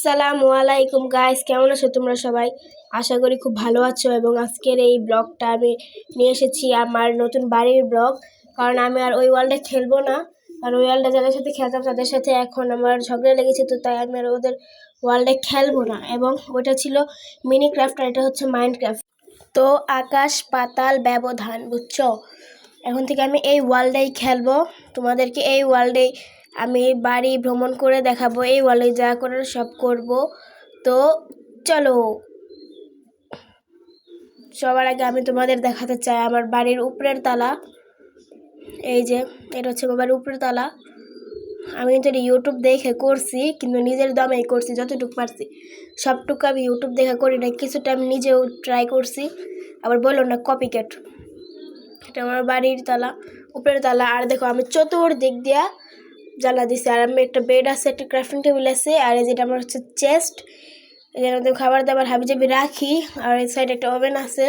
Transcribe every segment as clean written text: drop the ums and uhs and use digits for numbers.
আসসালামু আলাইকুম গাইস, কেমন আছো তোমরা সবাই? আশা করি খুব ভালো আছো। এবং আজকের এই ব্লগটা আমি নিয়ে এসেছি আমার নতুন বাড়ির ব্লগ। কারণ আমি আর ওই ওয়ার্ল্ডে খেলবো না, কারণ ওই ওয়ার্ল্ডে যাদের সাথে খেলতাম তাদের সাথে এখন আমার ঝগড়া লেগেছে, তো তাই আমি আর ওদের ওয়ার্ল্ডে খেলবো না। এবং ওইটা ছিল মিনি ক্রাফট আর এটা হচ্ছে মাইন্ড ক্রাফট। তো আকাশ পাতাল ব্যবধান, বুঝছো? এখন থেকে আমি এই ওয়ার্ল্ডেই খেলবো, তোমাদেরকে এই ওয়ার্ল্ডেই আমি বাড়ি ভ্রমণ করে দেখাবো, এই ওয়ার্ল্ডে যা করার সব করব। তো চলো, সবার আগে আমি তোমাদের দেখাতে চাই আমার বাড়ির উপরের তালা। এই যে এটা হচ্ছে আমার বাড়ির উপরের তালা। আমি কিন্তু এটা ইউটিউব দেখে করছি, কিন্তু নিজের দামেই করছি, যতটুকু পারছি সবটুকু আমি ইউটিউব দেখে করি না, কিছুটা আমি নিজেও ট্রাই করছি। আবার বললো না কপিক্যাট। এটা আমার বাড়ির তালা, উপরের তালা। আর দেখো আমি চতুর্দিক দিয়া জ্বালা দিছি। আর আমি একটা বেড আছে, একটা ক্রাফটিং টেবিল আছে, আর এই যেটা আমার হচ্ছে চেস্ট, এর মধ্যে খাবার দাবার হাবিজাবি রাখি। আর এই সাইডে একটা ওভেন আছে।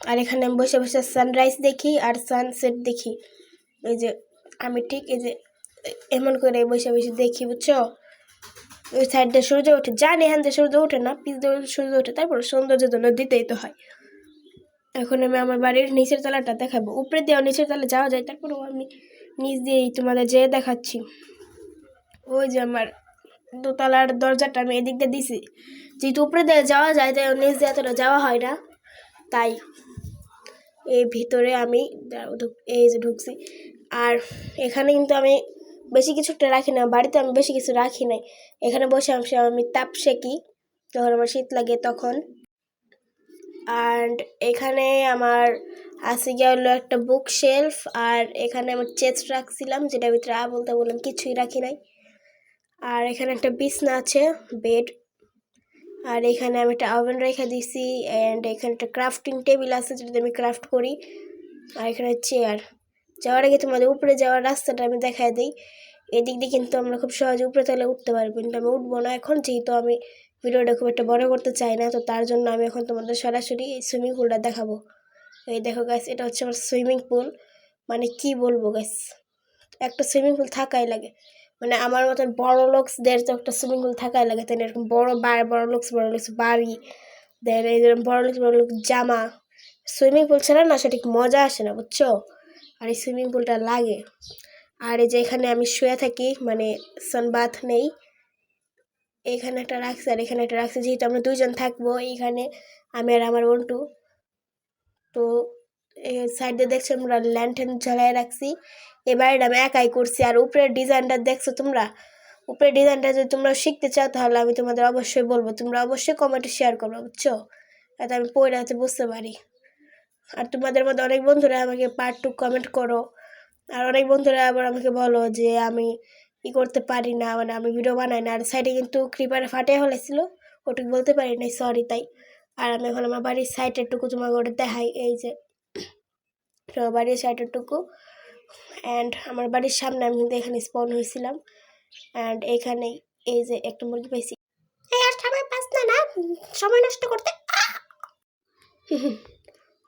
আর এখানে আমি বসে বসে সানরাইজ দেখি আর সানসেট দেখি। এই যে আমি ঠিক এই যে এমন করে বসে বসে দেখি, বুঝছো? ওই সাইড দিয়ে সূর্য ওঠে, জানি এখান দিয়ে সূর্য ওঠে না, পিস দিয়ে সূর্য ওঠে, তারপর সৌন্দর্যের জন্য দিতেই তো হয়। এখন আমি আমার বাড়ির নিচের তলাটা দেখাবো। উপরে দিয়েও নিচের তলা যাওয়া যায়, তারপরেও আমি নিচ দিয়েই তোমাদের যেয়ে দেখাচ্ছি। ওই যে আমার দোতলার দরজাটা আমি এদিক দিয়ে দিছি, যেহেতু উপরে দিয়ে যাওয়া যায় তাই নিচ দিয়ে এতটা যাওয়া হয় না, তাই এই ভিতরে আমি এই যে ঢুকছি। আর এখানে কিন্তু আমি বেশি কিছু একটা রাখি না, বাড়িতে আমি বেশি কিছু রাখি নাই। এখানে বসে আমি তাপ সেকি যখন আমার শীত লাগে তখন। অ্যান্ড এখানে আমার আছে গিয়ে হলো একটা বুক শেলফ, আর এখানে আমার চেস্ট রাখছিলাম, যেটার ভিতরে বলতে বললাম কিছুই রাখি নাই। আর এখানে একটা বিছনা আছে, বেড। আর এখানে আমি একটা ওভেন রেখে দিছি, অ্যান্ড এখানে একটা ক্রাফটিং টেবিল আছে যেটাতে আমি ক্রাফট করি। আর এখানে চেয়ার। যাওয়ার আগে তোমাদের উপরে যাওয়ার রাস্তাটা আমি দেখাই দিই। এদিক দিয়ে কিন্তু আমরা খুব সহজে উপরে তাহলে উঠতে পারবো, কিন্তু আমি উঠবো না এখন, যেহেতু আমি ভিডিওটা খুব একটা বড় করতে চাই না। তো তার জন্য আমি এখন তোমাদের সরাসরি এই সুইমিং পুলটা দেখাবো। এই দেখো গাইস, এটা হচ্ছে আমার সুইমিং পুল। মানে কি বলবো গাইস, একটা সুইমিং পুল থাকাই লাগে, মানে আমার মতন বড় লোকসদের তো একটা সুইমিং পুল থাকাই লাগে, তাই না? এরকম বড় লোকস বাড়ি দেন এই বড় লোক জামা। সুইমিং পুল ছাড়া না সেটা মজা আসে না, বুঝছো? আর এই সুইমিং পুলটা লাগে। আর এই যে এখানে আমি শুয়ে থাকি, মানে সানবাথ নেই, এখানে একটা রাখছি আর এখানে একটা রাখছি, যেহেতু আমরা দুইজন থাকবো এইখানে, আমি আর আমার বন্টু। তো এই সাইড দিয়ে দেখছো আমরা ল্যান্টার্ন ঝালাই রাখছি। এই বাড়িটা আমি একাই করছি। আর উপরের ডিজাইনটা দেখছো তোমরা, উপরের ডিজাইনটা যদি তোমরা শিখতে চাও তাহলে আমি তোমাদের অবশ্যই বলবো, তোমরা অবশ্যই কমেন্টে শেয়ার করবো, বুঝছো? যাতে আমি পড়ে হাতে বুঝতে পারি। আর তোমাদের মধ্যে অনেক বন্ধুরা আমাকে পার্ট 2 কমেন্ট করো, আর অনেক বন্ধুরা আবার আমাকে বলো যে আমি করতে পারি না, মানে আমি ভিডিও বানাই না। আর সাইডে কিন্তু ক্রিপারে ফাটে হলেছিল, ওটুকু বলতে পারি নাই, সরি তাই। আর আমি এখন আমার বাড়ির সাইডেরটুকু তোমাকে ওটা দেখাই। এই যে বাড়ির সাইডেরটুকু, অ্যান্ড আমার বাড়ির সামনে আমি কিন্তু এখানে স্পন হয়েছিলাম। অ্যান্ড এখানে এই যে একটা মুরগি পাইছি। আর সময় পাস না না সময় নষ্ট করতে,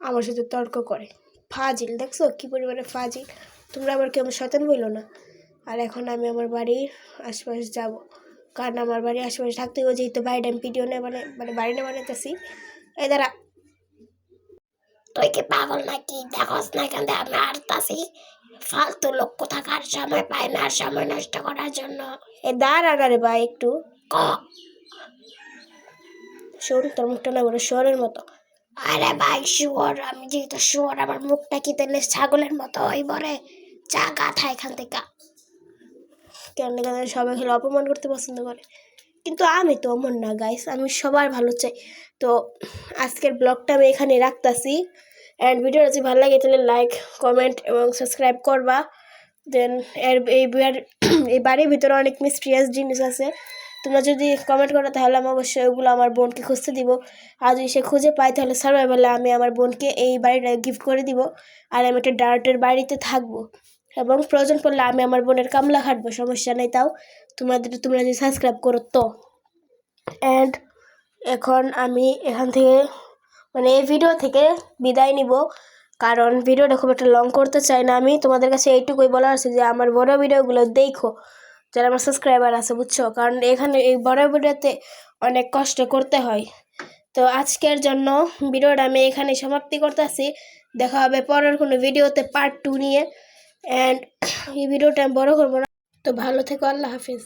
আমার সাথে তর্ক করে, ফাজিল। দেখছো কি পরিমাণে ফাজিল, তোমরা আবার কেমন শয়তান বললো না। আর এখন আমি আমার বাড়ির আশেপাশে যাব, কারণ আমার বাড়ির আশেপাশে থাকতে হবে, যেহেতু বাড়িটা আমি ভিডিও নেই মানে বাড়ি না বানাইতেছি। এই দাঁড়া, তুই কি পাগল নাকি? দেখোস না এখান থেকে আমি হারতাছি, ফালতু লোক কোথাকার, সময় পায় না সময় নষ্ট করার জন্য। এ দাঁড়া রে ভাই একটু শোন, তোর মুখটা না বলে শুয়োরের মতো। আরে ভাই শুয়োর, আমি যেহেতু শুয়োর আমার মুখটা কি তাহলে ছাগলের মতো ওই বরে চা গাথা এখান থেকে। কেন সবাই খেলে অপমান করতে পছন্দ করে, কিন্তু আমি তো অমন না গাইস, আমি সবার ভালো চাই। তো আজকের ব্লগটা আমি এখানে রাখতেছি। অ্যান্ড ভিডিওটা যদি ভালো লাগে তাহলে লাইক কমেন্ট এবং সাবস্ক্রাইব করবা। দেন এই বাড়ির ভিতরে অনেক মিস্ট্রিয়াস জিনিস আছে, তোমরা যদি কমেন্ট করো তাহলে আমি অবশ্যই ওগুলো আমার বোনকে খুঁজতে দিব। আর যদি সে খুঁজে পাই তাহলে সার্ভাইভালে আমি আমার বোনকে এই বাড়িটা গিফট করে দিব। আর আমি একটা ডার্টের বাড়িতে থাকবো, এবং প্রয়োজন পড়লে আমি আমার বোনের কামলা খাটবো, সমস্যা নেই। তাও তোমরা যদি সাবস্ক্রাইব করো তো। অ্যান্ড এখন আমি এখান থেকে মানে এই ভিডিও থেকে বিদায় নিব, কারণ ভিডিওটা খুব একটা লং করতে চাই না। আমি তোমাদের কাছে এইটুকুই বলার আছে যে আমার বড় ভিডিওগুলো দেখো, যারা আমার সাবস্ক্রাইবার আছে, বুঝছো? কারণ এখানে এই বড় ভিডিওতে অনেক কষ্ট করতে হয়। তো আজকের জন্য ভিডিওটা আমি এখানে সমাপ্তি করতেছি। দেখা হবে পরের কোনো ভিডিওতে পার্ট 2 নিয়ে। অ্যান্ড এই ভিডিওটা আমি বড় করবো না। তো ভালো থেকো, আল্লাহ হাফিজ।